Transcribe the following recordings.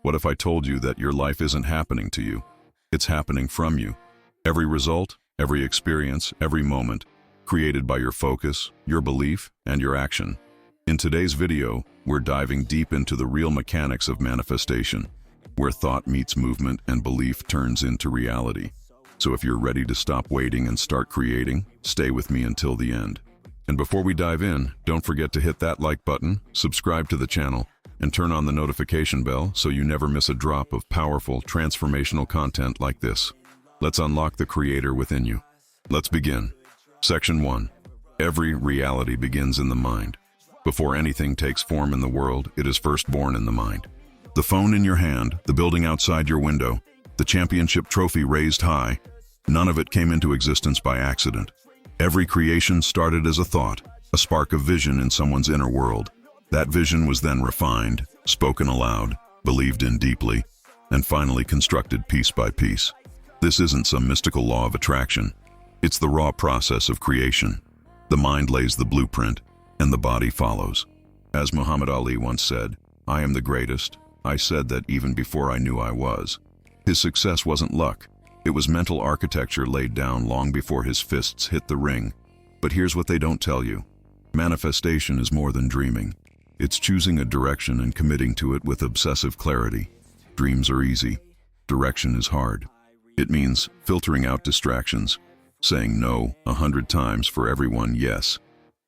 What if I told you that your life isn't happening to you? It's happening from you. Every result, every experience, every moment, created by your focus, your belief, and your action. In today's video, we're diving deep into the real mechanics of manifestation, where thought meets movement and belief turns into reality. So if you're ready to stop waiting and start creating, stay with me until the end. And before we dive in, don't forget to hit that like button, subscribe to the channel, and turn on the notification bell so you never miss a drop of powerful, transformational content like this. Let's unlock the creator within you. Let's begin. Section 1. Every reality begins in the mind. Before anything takes form in the world, it is first born in the mind. The phone in your hand, the building outside your window, the championship trophy raised high, none of it came into existence by accident. Every creation started as a thought, a spark of vision in someone's inner world. That vision was then refined, spoken aloud, believed in deeply, and finally constructed piece by piece. This isn't some mystical law of attraction. It's the raw process of creation. The mind lays the blueprint, and the body follows. As Muhammad Ali once said, "I am the greatest. I said that even before I knew I was." His success wasn't luck. It was mental architecture laid down long before his fists hit the ring. But here's what they don't tell you. Manifestation is more than dreaming. It's choosing a direction and committing to it with obsessive clarity. Dreams are easy. Direction is hard. It means filtering out distractions, saying no 100 times for everyone yes,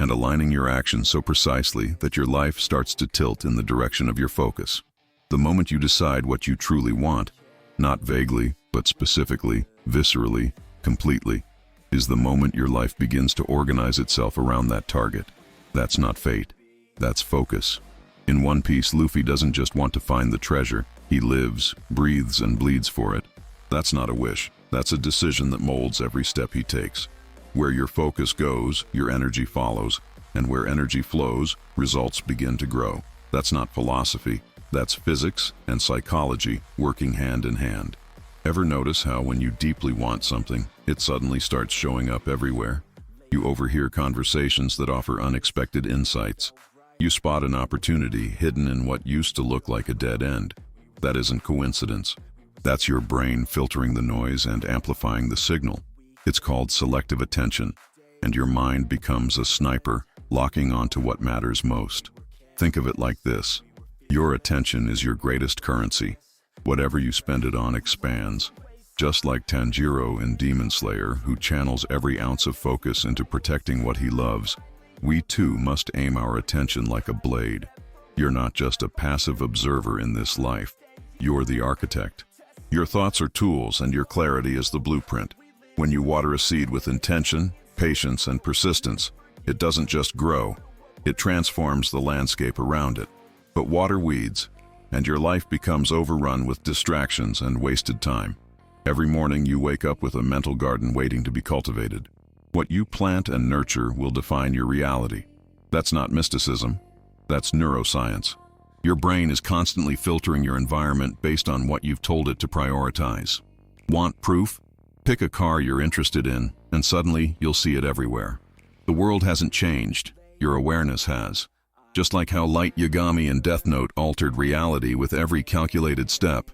and aligning your actions so precisely that your life starts to tilt in the direction of your focus. The moment you decide what you truly want, not vaguely, but specifically, viscerally, completely, is the moment your life begins to organize itself around that target. That's not fate. That's focus. In One Piece, Luffy doesn't just want to find the treasure. He lives, breathes, and bleeds for it. That's not a wish. That's a decision that molds every step he takes. Where your focus goes, your energy follows, and where energy flows, results begin to grow. That's not philosophy. That's physics and psychology working hand in hand. Ever notice how when you deeply want something, it suddenly starts showing up everywhere? You overhear conversations that offer unexpected insights. You spot an opportunity hidden in what used to look like a dead end. That isn't coincidence. That's your brain filtering the noise and amplifying the signal. It's called selective attention, and your mind becomes a sniper, locking onto what matters most. Think of it like this. Your attention is your greatest currency. Whatever you spend it on expands. Just like Tanjiro in Demon Slayer, who channels every ounce of focus into protecting what he loves, we too must aim our attention like a blade. You're not just a passive observer in this life. You're the architect. Your thoughts are tools, and your clarity is the blueprint. When you water a seed with intention, patience, and persistence, it doesn't just grow. It transforms the landscape around it. But water weeds, and your life becomes overrun with distractions and wasted time. Every morning you wake up with a mental garden waiting to be cultivated. What you plant and nurture will define your reality. That's not mysticism. That's neuroscience. Your brain is constantly filtering your environment based on what you've told it to prioritize. Want proof? Pick a car you're interested in, and suddenly you'll see it everywhere. The world hasn't changed. Your awareness has. Just like how Light Yagami in Death Note altered reality with every calculated step,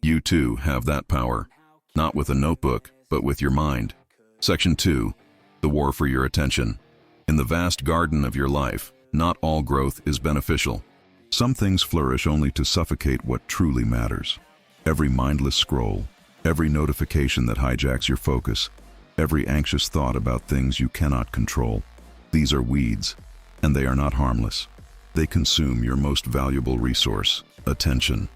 you too have that power. Not with a notebook, but with your mind. Section 2. The war for your attention. In the vast garden of your life, not all growth is beneficial. Some things flourish only to suffocate what truly matters. Every mindless scroll, every notification that hijacks your focus, every anxious thought about things you cannot control. These are weeds, and they are not harmless. They consume your most valuable resource, attention.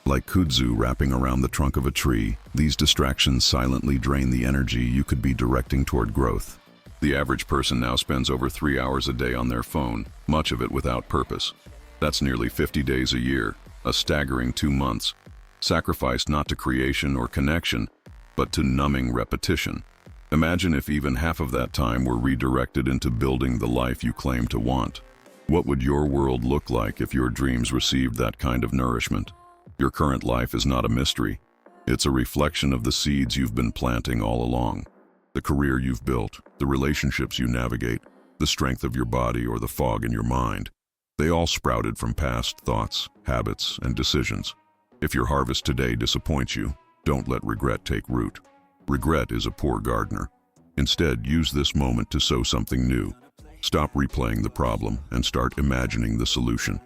Like kudzu wrapping around the trunk of a tree, these distractions silently drain the energy you could be directing toward growth. The average person now spends over 3 hours a day on their phone, much of it without purpose. That's nearly 50 days a year, a staggering 2 months, sacrificed not to creation or connection, but to numbing repetition. Imagine if even half of that time were redirected into building the life you claim to want. What would your world look like if your dreams received that kind of nourishment? Your current life is not a mystery. It's a reflection of the seeds you've been planting all along. The career you've built, the relationships you navigate, the strength of your body or the fog in your mind. They all sprouted from past thoughts, habits, and decisions. If your harvest today disappoints you, don't let regret take root. Regret is a poor gardener. Instead, use this moment to sow something new. Stop replaying the problem and start imagining the solution.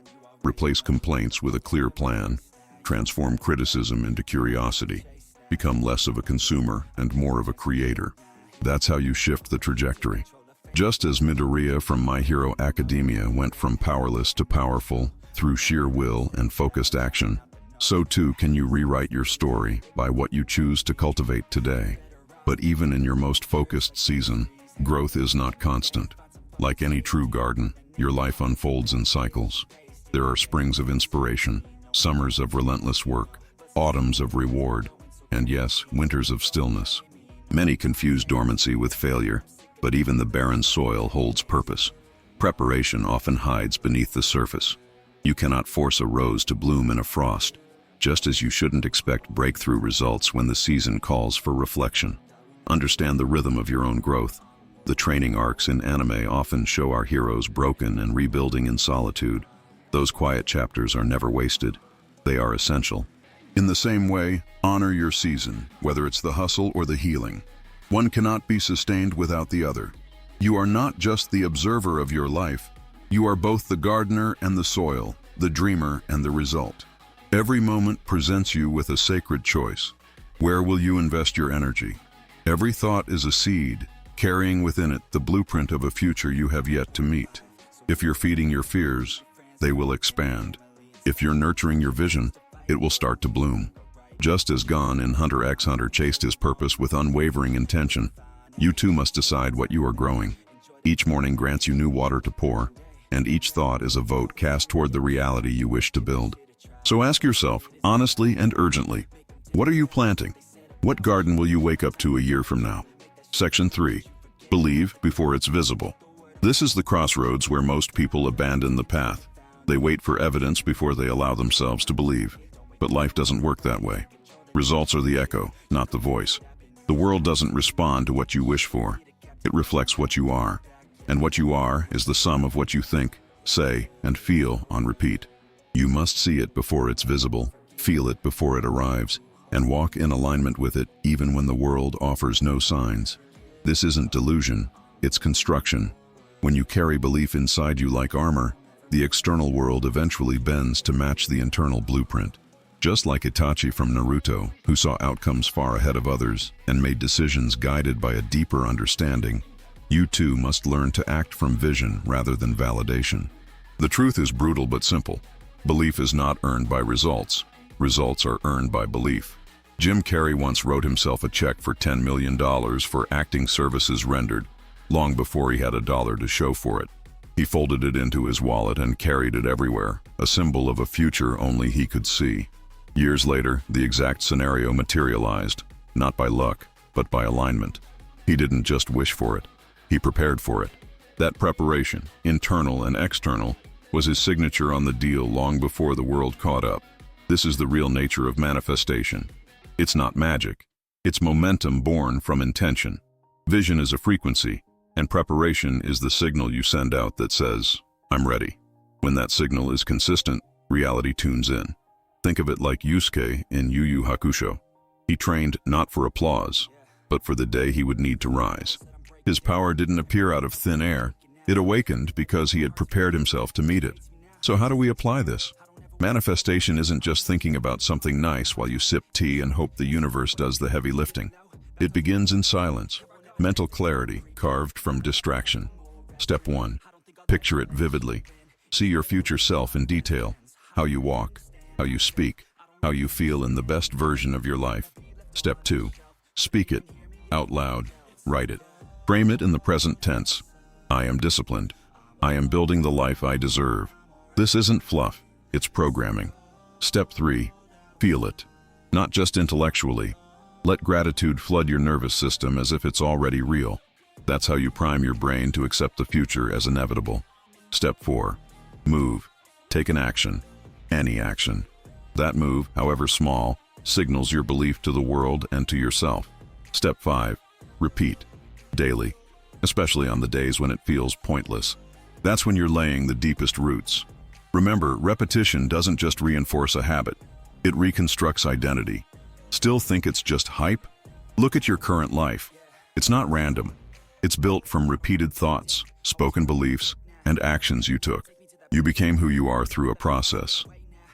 Replace complaints with a clear plan. Transform criticism into curiosity. Become less of a consumer and more of a creator. That's how you shift the trajectory. Just as Midoriya from My Hero Academia went from powerless to powerful through sheer will and focused action, so too can you rewrite your story by what you choose to cultivate today. But even in your most focused season, growth is not constant. Like any true garden, your life unfolds in cycles. There are springs of inspiration, summers of relentless work, autumns of reward, and yes, winters of stillness. Many confuse dormancy with failure, but even the barren soil holds purpose. Preparation often hides beneath the surface. You cannot force a rose to bloom in a frost, just as you shouldn't expect breakthrough results when the season calls for reflection. Understand the rhythm of your own growth. The training arcs in anime often show our heroes broken and rebuilding in solitude. Those quiet chapters are never wasted. They are essential. In the same way, honor your season, whether it's the hustle or the healing. One cannot be sustained without the other. You are not just the observer of your life. You are both the gardener and the soil, the dreamer and the result. Every moment presents you with a sacred choice. Where will you invest your energy? Every thought is a seed, carrying within it the blueprint of a future you have yet to meet. If you're feeding your fears, they will expand. If you're nurturing your vision, it will start to bloom. Just as Gon in Hunter x Hunter chased his purpose with unwavering intention, you too must decide what you are growing. Each morning grants you new water to pour, and each thought is a vote cast toward the reality you wish to build. So ask yourself, honestly and urgently, what are you planting? What garden will you wake up to a year from now? Section 3. Believe before it's visible. This is the crossroads where most people abandon the path. They wait for evidence before they allow themselves to believe. But life doesn't work that way. Results are the echo, not the voice. The world doesn't respond to what you wish for. It reflects what you are. And what you are is the sum of what you think, say, and feel on repeat. You must see it before it's visible, feel it before it arrives, and walk in alignment with it even when the world offers no signs. This isn't delusion, it's construction. When you carry belief inside you like armor, the external world eventually bends to match the internal blueprint. Just like Itachi from Naruto, who saw outcomes far ahead of others and made decisions guided by a deeper understanding, you too must learn to act from vision rather than validation. The truth is brutal but simple. Belief is not earned by results. Results are earned by belief. Jim Carrey once wrote himself a check for $10 million for acting services rendered, long before he had a dollar to show for it. He folded it into his wallet and carried it everywhere, a symbol of a future only he could see. Years later, the exact scenario materialized, not by luck, but by alignment. He didn't just wish for it, he prepared for it. That preparation, internal and external, was his signature on the deal long before the world caught up. This is the real nature of manifestation. It's not magic, it's momentum born from intention. Vision is a frequency, and preparation is the signal you send out that says, I'm ready. When that signal is consistent, reality tunes in. Think of it like Yusuke in Yu Yu Hakusho. He trained not for applause, but for the day he would need to rise. His power didn't appear out of thin air. It awakened because he had prepared himself to meet it. So how do we apply this? Manifestation isn't just thinking about something nice while you sip tea and hope the universe does the heavy lifting. It begins in silence, mental clarity carved from distraction. Step 1. Picture it vividly. See your future self in detail, how you walk, how you speak, how you feel in the best version of your life. Step 2. Speak it, out loud, write it. Frame it in the present tense. I am disciplined. I am building the life I deserve. This isn't fluff, it's programming. Step 3. Feel it. Not just intellectually. Let gratitude flood your nervous system as if it's already real. That's how you prime your brain to accept the future as inevitable. Step 4. Move. Take an action. Any action. That move, however small, signals your belief to the world and to yourself. Step 5. Repeat. Daily. Especially on the days when it feels pointless. That's when you're laying the deepest roots. Remember, repetition doesn't just reinforce a habit. It reconstructs identity. Still think it's just hype? Look at your current life. It's not random. It's built from repeated thoughts, spoken beliefs, and actions you took. You became who you are through a process.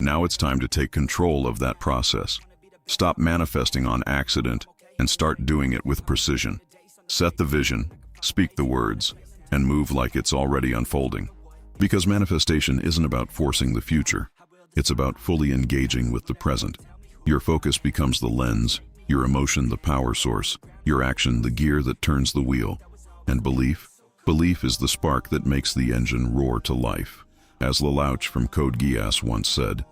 Now it's time to take control of that process. Stop manifesting on accident and start doing it with precision. Set the vision, speak the words, and move like it's already unfolding. Because manifestation isn't about forcing the future. It's about fully engaging with the present. Your focus becomes the lens, your emotion the power source, your action the gear that turns the wheel. And belief is the spark that makes the engine roar to life. As Lelouch from Code Geass once said,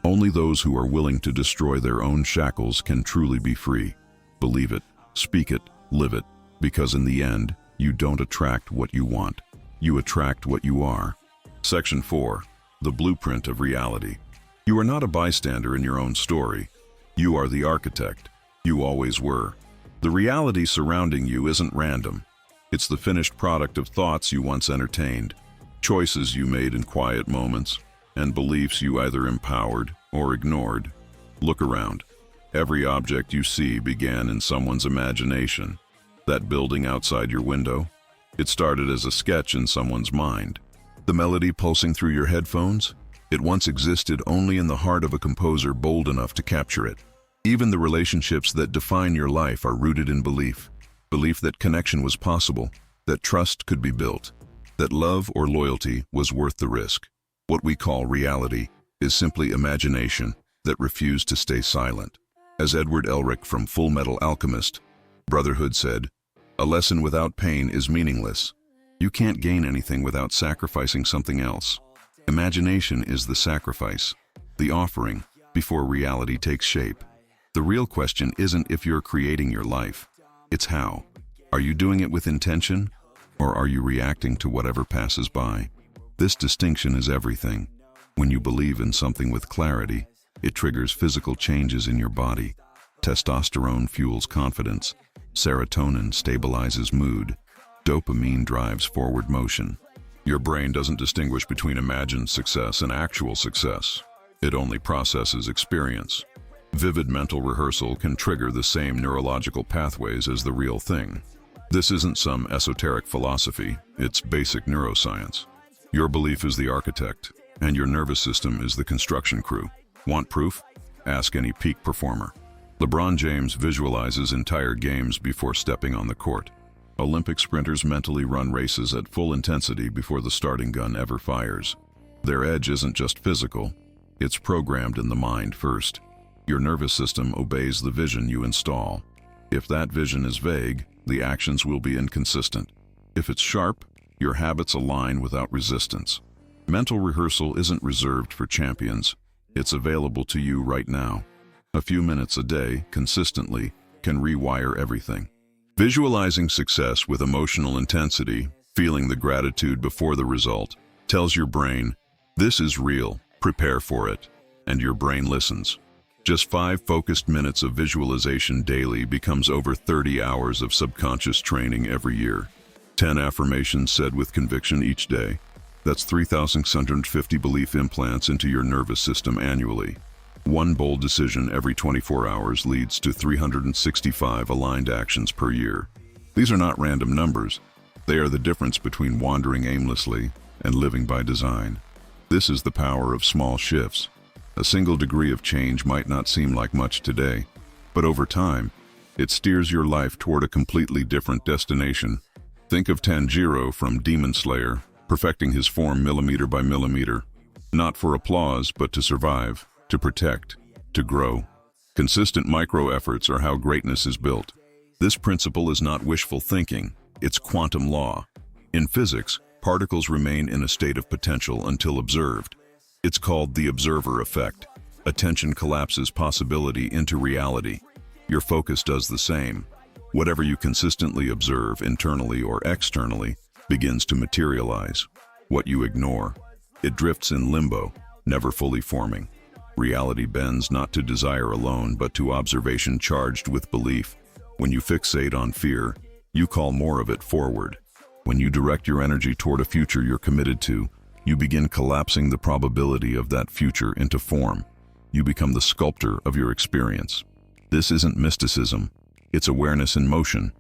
only those who are willing to destroy their own shackles can truly be free. Believe it, speak it, live it, because in the end, you don't attract what you want. You attract what you are. Section 4. The Blueprint of Reality. You are not a bystander in your own story. You are the architect. You always were. The reality surrounding you isn't random. It's the finished product of thoughts you once entertained, choices you made in quiet moments, and beliefs you either empowered or ignored. Look around. Every object you see began in someone's imagination. That building outside your window, it started as a sketch in someone's mind. The melody pulsing through your headphones, it once existed only in the heart of a composer bold enough to capture it. Even the relationships that define your life are rooted in belief. Belief that connection was possible, that trust could be built, that love or loyalty was worth the risk. What we call reality is simply imagination that refused to stay silent. As Edward Elric from Full Metal Alchemist Brotherhood said, "A lesson without pain is meaningless. You can't gain anything without sacrificing something else." Imagination is the sacrifice, the offering, before reality takes shape. The real question isn't if you're creating your life, it's how. Are you doing it with intention, or are you reacting to whatever passes by? This distinction is everything. When you believe in something with clarity, it triggers physical changes in your body. Testosterone fuels confidence. Serotonin stabilizes mood. Dopamine drives forward motion. Your brain doesn't distinguish between imagined success and actual success. It only processes experience. Vivid mental rehearsal can trigger the same neurological pathways as the real thing. This isn't some esoteric philosophy, it's basic neuroscience. Your belief is the architect, and your nervous system is the construction crew. Want proof? Ask any peak performer. LeBron James visualizes entire games before stepping on the court. Olympic sprinters mentally run races at full intensity before the starting gun ever fires. Their edge isn't just physical, it's programmed in the mind first. Your nervous system obeys the vision you install. If that vision is vague, the actions will be inconsistent. If it's sharp, your habits align without resistance. Mental rehearsal isn't reserved for champions. It's available to you right now. A few minutes a day, consistently, can rewire everything. Visualizing success with emotional intensity, feeling the gratitude before the result, tells your brain, this is real, prepare for it. And your brain listens. Just 5 focused minutes of visualization daily becomes over 30 hours of subconscious training every year. 10 affirmations said with conviction each day. That's 3,650 belief implants into your nervous system annually. 1 bold decision every 24 hours leads to 365 aligned actions per year. These are not random numbers. They are the difference between wandering aimlessly and living by design. This is the power of small shifts. A single degree of change might not seem like much today, but over time, it steers your life toward a completely different destination. Think of Tanjiro from Demon Slayer, perfecting his form millimeter by millimeter, not for applause, but to survive, to protect, to grow. Consistent micro-efforts are how greatness is built. This principle is not wishful thinking, it's quantum law. In physics, particles remain in a state of potential until observed. It's called the observer effect. Attention collapses possibility into reality. Your focus does the same. Whatever you consistently observe, internally or externally, begins to materialize. What you ignore, it drifts in limbo, never fully forming. Reality bends not to desire alone, but to observation charged with belief. When you fixate on fear, you call more of it forward. When you direct your energy toward a future you're committed to, you begin collapsing the probability of that future into form. you become the sculptor of your experience. This isn't mysticism, it's awareness in motion.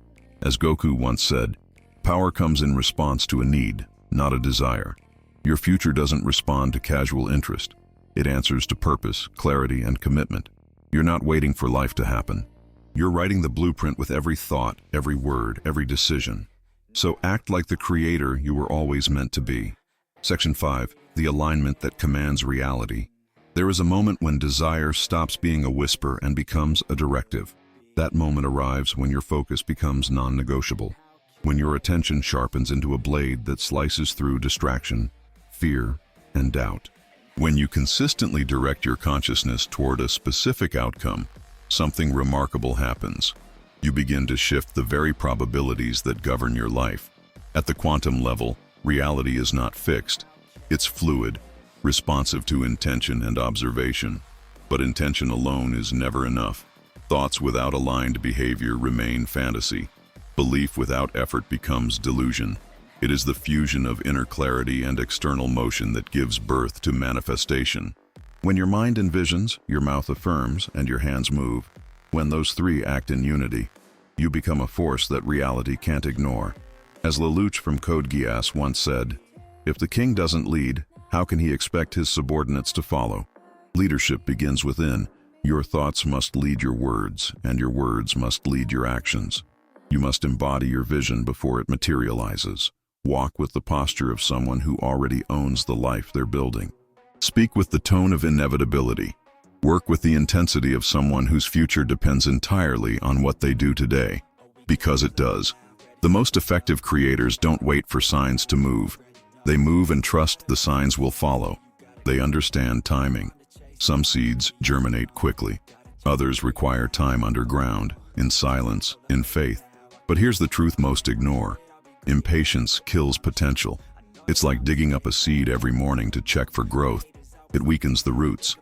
As Goku once said, power comes in response to a need, not a desire. Your future doesn't respond to casual interest. It answers to purpose, clarity, and commitment. You're not waiting for life to happen. You're writing the blueprint with every thought, every word, every decision. So act like the creator you were always meant to be. Section 5. The alignment that commands reality. There is a moment when desire stops being a whisper and becomes a directive. That moment arrives when your focus becomes non-negotiable, when your attention sharpens into a blade that slices through distraction, fear, and doubt. When you consistently direct your consciousness toward a specific outcome, something remarkable happens. You begin to shift the very probabilities that govern your life. At the quantum level, reality is not fixed. It's fluid, responsive to intention and observation. But intention alone is never enough. Thoughts without aligned behavior remain fantasy. Belief without effort becomes delusion. It is the fusion of inner clarity and external motion that gives birth to manifestation. When your mind envisions, your mouth affirms, and your hands move, when those three act in unity, you become a force that reality can't ignore. As Lelouch from Code Geass once said, "If the king doesn't lead, how can he expect his subordinates to follow?" Leadership begins within. Your thoughts must lead your words, and your words must lead your actions. You must embody your vision before it materializes. Walk with the posture of someone who already owns the life they're building. Speak with the tone of inevitability. Work with the intensity of someone whose future depends entirely on what they do today, because it does. The most effective creators don't wait for signs to move. They move and trust the signs will follow. They understand timing. Some seeds germinate quickly. Others require time underground, in silence, in faith. But here's the truth most ignore. Impatience kills potential. It's like digging up a seed every morning to check for growth. It weakens the roots.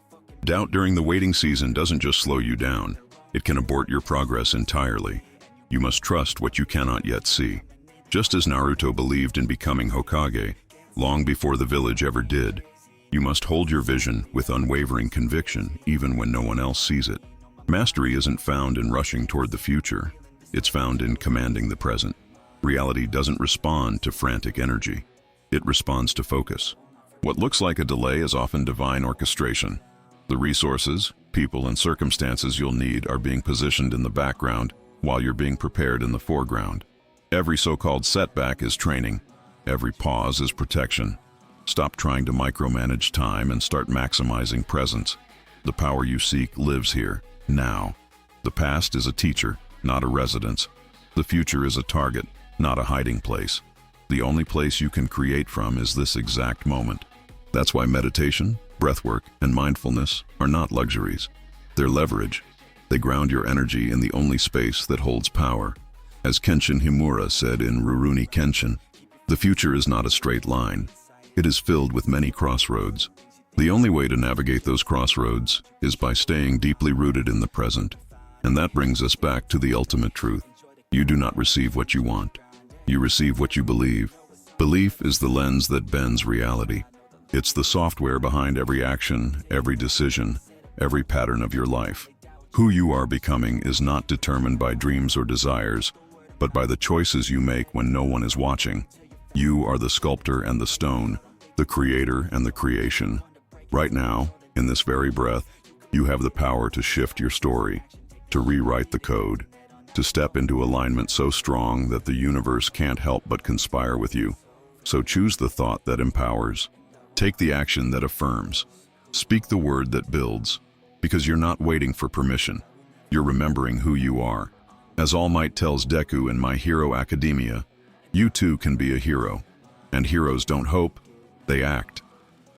Doubt during the waiting season doesn't just slow you down. It can abort your progress entirely. You must trust what you cannot yet see. Just as Naruto believed in becoming Hokage, long before the village ever did, you must hold your vision with unwavering conviction, even when no one else sees it. Mastery isn't found in rushing toward the future. It's found in commanding the present. Reality doesn't respond to frantic energy. It responds to focus. What looks like a delay is often divine orchestration. The resources, people, and circumstances you'll need are being positioned in the background while you're being prepared in the foreground. Every so-called setback is training. Every pause is protection. Stop trying to micromanage time and start maximizing presence. The power you seek lives here, now. The past is a teacher, not a residence. The future is a target, not a hiding place. The only place you can create from is this exact moment. That's why meditation, breathwork, and mindfulness are not luxuries. They're leverage. They ground your energy in the only space that holds power. As Kenshin Himura said in Rurouni Kenshin, the future is not a straight line. It is filled with many crossroads. The only way to navigate those crossroads is by staying deeply rooted in the present. And that brings us back to the ultimate truth. You do not receive what you want. You receive what you believe. Belief is the lens that bends reality. It's the software behind every action, every decision, every pattern of your life. Who you are becoming is not determined by dreams or desires, but by the choices you make when no one is watching. You are the sculptor and the stone, the creator and the creation. Right now, in this very breath, you have the power to shift your story, to rewrite the code, to step into alignment so strong that the universe can't help but conspire with you. So choose the thought that empowers. Take the action that affirms. Speak the word that builds, because you're not waiting for permission. You're remembering who you are. As All Might tells Deku in My Hero Academia, you too can be a hero. And heroes don't hope, they act.